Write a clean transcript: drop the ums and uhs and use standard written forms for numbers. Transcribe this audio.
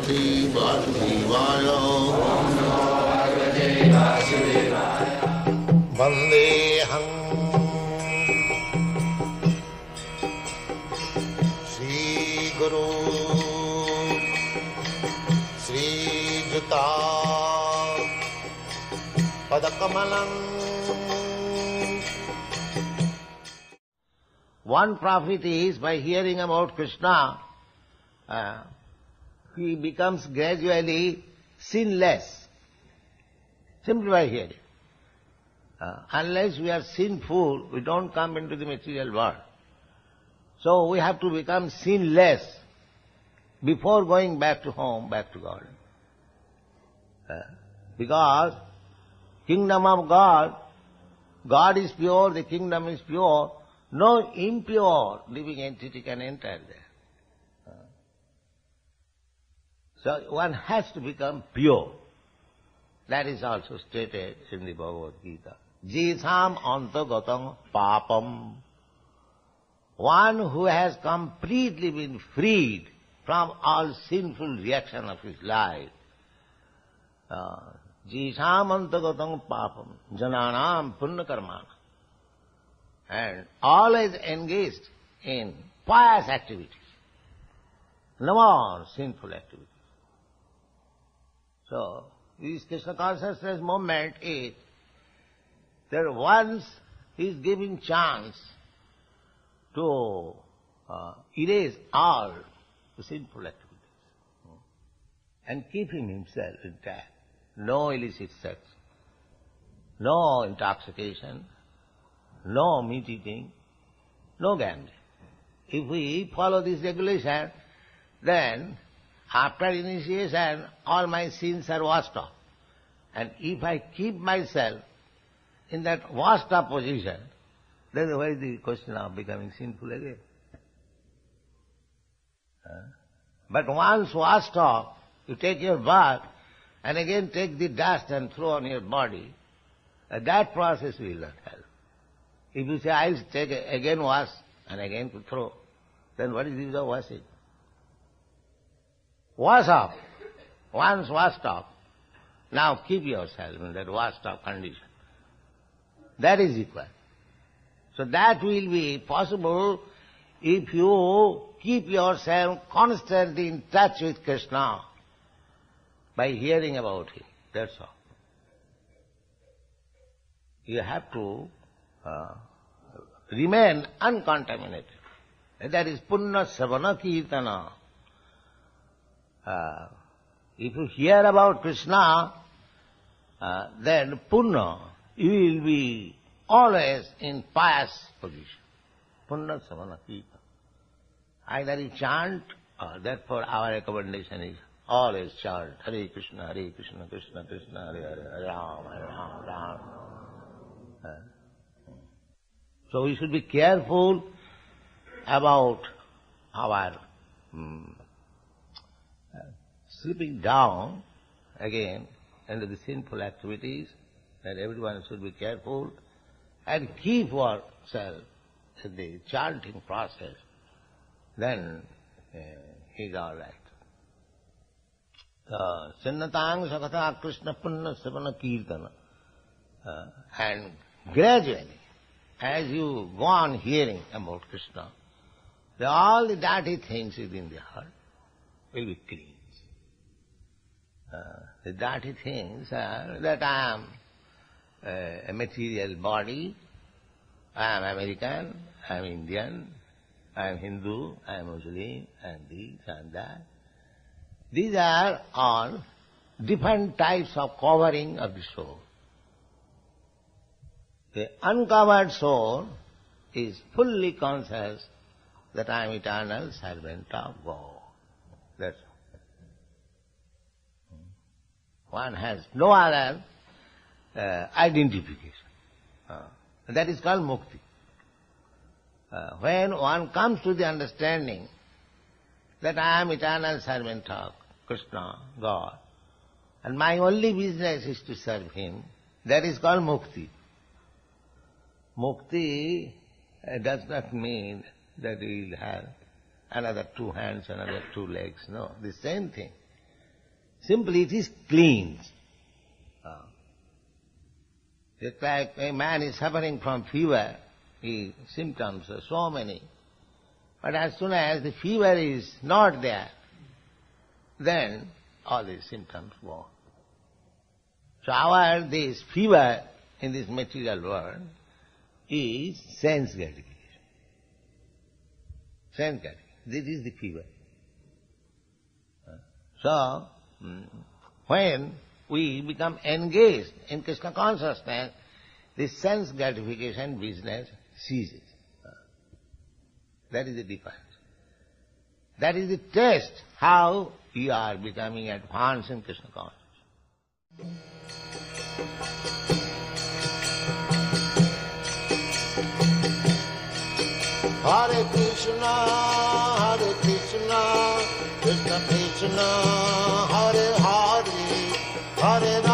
Bhagavate Vasudevaya. Vandeham Sri Guru Sri Juta Padakamalam. One profit is by hearing about Krishna, he becomes gradually sinless, simply by hearing. Unless we are sinful, we don't come into the material world. So we have to become sinless before going back to home, back to God. Because kingdom of God, God is pure, the kingdom is pure, no impure living entity can enter there. So one has to become pure. That is also stated in the Bhagavad-gita. Jitham antagatam papam. One who has completely been freed from all sinful reaction of his life. Jitham antagatam papam. Jananam punna karmana. And always engaged in pious activities. No more sinful activities. So, this Krishna consciousness movement is that once he is giving chance to erase all the sinful activities and keeping himself intact. No illicit sex, no intoxication, no meat eating, no gambling. If we follow this regulation, then after initiation, all my sins are washed off. And if I keep myself in that washed off position, then where is the question of becoming sinful again? But once washed off, you take your bath and again take the dust and throw on your body, that process will not help. If you say, I'll take again wash and again to throw, then what is the use of washing? Wash off. Once washed off, now keep yourself in that washed off condition. That is required. So that will be possible if you keep yourself constantly in touch with Krishna by hearing about him. That's all. You have to remain uncontaminated. That is punna savana kirtana. If you hear about Krishna, then punna, you will be always in pious position. Punna savana kirtana. Either you chant, or therefore our recommendation is always chant Hare Krishna, Krishna Krishna, Hare Hare, Hare Ram, Hare Ram, Ram. So we should be careful about our slipping down again into the sinful activities, and everyone should be careful and keep ourselves in the chanting process. Then he's all right. Sinnatang sakata Krishna punna savana kirtana. And gradually, as you go on hearing about Krishna, all the dirty things within the heart will be cleansed. The dirty things are that I am a material body, I am American, I am Indian, I am Hindu, I am Muslim, and this and that. These are all different types of covering of the soul. The uncovered soul is fully conscious that I am eternal servant of God. That's all. One has no other identification. That is called mukti. When one comes to the understanding that I am eternal servant of Krishna, God, and my only business is to serve Him, that is called mukti. Mukti does not mean that he will have another 2 hands, another 2 legs. No, the same thing. Simply it is cleansed. Just like a man is suffering from fever, his symptoms are so many. But as soon as the fever is not there, then all these symptoms go. So this fever in this material world is sense gratification. Sense gratification. This is the fever. So, when we become engaged in Krishna consciousness, this sense gratification business ceases. That is the difference. That is the test how we are becoming advanced in Krishna consciousness. Hare Krishna, Krishna Krishna, Hare Hare, Hare Rama.